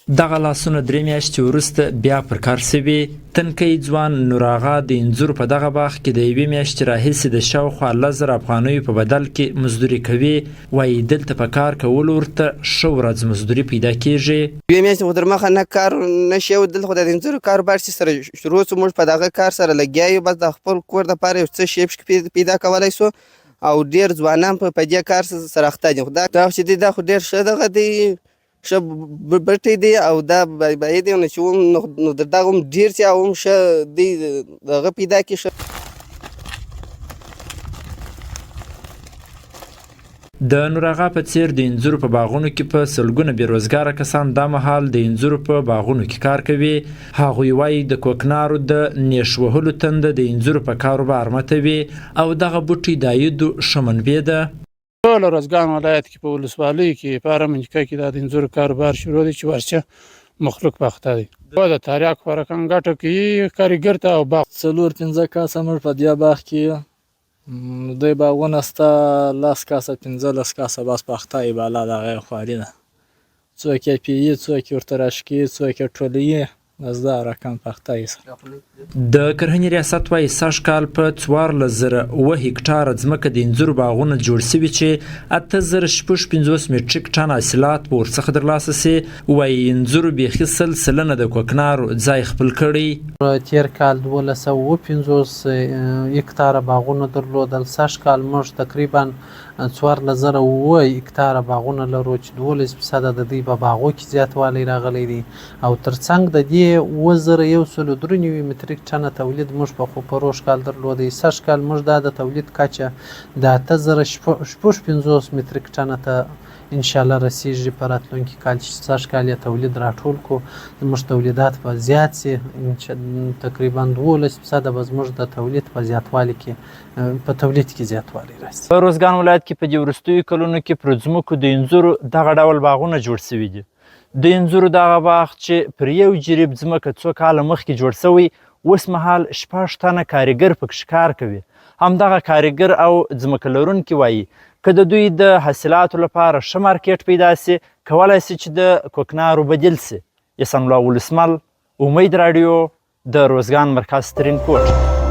دغه لاسونه 3 میاشتې وروسته بیا پر کار سوي. تنکی ځوان نور آغا د انځورو په دغه باغ کې د 1 میاشتې راهیسې د شاوخوا 10,000 افغانیو په بدل کې مزدوري کوي. وایي دلته په کار کولو ورته ښه ورځ مزدوري پیدا کېږي. 2 میاشتې خو در مخه نه کار نشي او دلته خو د انځورو کاروبار چې سره شروع شو موږ په دغه کار سره لګیا یو. بس د خپل کور دپاره یو څه شی پیدا کولی سو او ډېر ځوانان په دې کار سره اخته دي. خو دا چې دی دا خو ډېر ښه دغه دی، ښه بټی دی او دا باید دی چې نو د دغه هم ډېر سي او هم ښه دی دغه پیدا کړي ښه. د نور آغا په څیر د انځورو په باغونو کې په سلګونه بېروزګاره کسان دا مهال د انځورو په باغونو کې کار کوي. هغوی وایي د کوکنارو د نیش وهلو تنده د انځورو په کاروبار ماتوي او دغه بوټي د عایدو ښه منبع ده. ټول ارزګان ولایت کې په ولسوالۍ کې په هره منطقه کې د انځورو کاروبار شروع دی چې ورچه مخلوق باخته دی. د تریاک فرقان ګټه کوي کارګر ته او باغ 4-5 کاسه موږ په دې باغ کې دوی باغونه سته 10 کاسه 15 کاسه بس پخته یې بالا دغه خواري ده. څوک یې پیي څوک یې ورته راشکي څوک یې ټولوي بس دا رقم پخته یې سره. د کرهنې ریاست وایي سږ کال په 14,009 هکټاره ځمکه د انځورو باغونه جوړ سوي چې 8,056 میټریک ټن حاصلات به ورڅخه ترلاسه سي. وایي انځورو بیخي 100% د کوکنارو ځای خپل کړی. تیر کال 1250 هکټاره باغونه درلودل. سږ کال موږ تقریبا 14,009 هکټاره باغونه لرو چې 12% د دوی په باغو کې زیاتوالی راغلی دی او ترڅنګ د دې 1,193 متریک ټنه تولید موږ په پروش کال درلودی. سږ کال موږ دا د تولید کچه د 8,055 متریک ټنه ته انشاءالله رسیږي په راتلونکي کال چې سږ کال یې تولید راټول کو زموږ تولیدات به زیات سي. تقریبا 12% به زموږ د تولید په زیاتوالي کې په تولید کې زیاتوالی راسي. په روزګان ولایت کې په دې وروستیو کلونو کې پر ځمکو د انځورو دغه ډول باغونه جوړ سوي دي. د انځورو دغه باغ چې پر یو جریب ځمکه څو کاله مخکې جوړ سوی اوس مهال 6 تنه کارګر پکې کار کوي. همدغه کارګر او ځمکه لرونکي وایي که د دوی د حاصلاتو لپاره ښه مارکیټ پیدا سي کولی سي چې د کوکنارو بدیل سي. احسان الله ولسمل، امید راډیو، د روزګان مرکز ترینکوټ.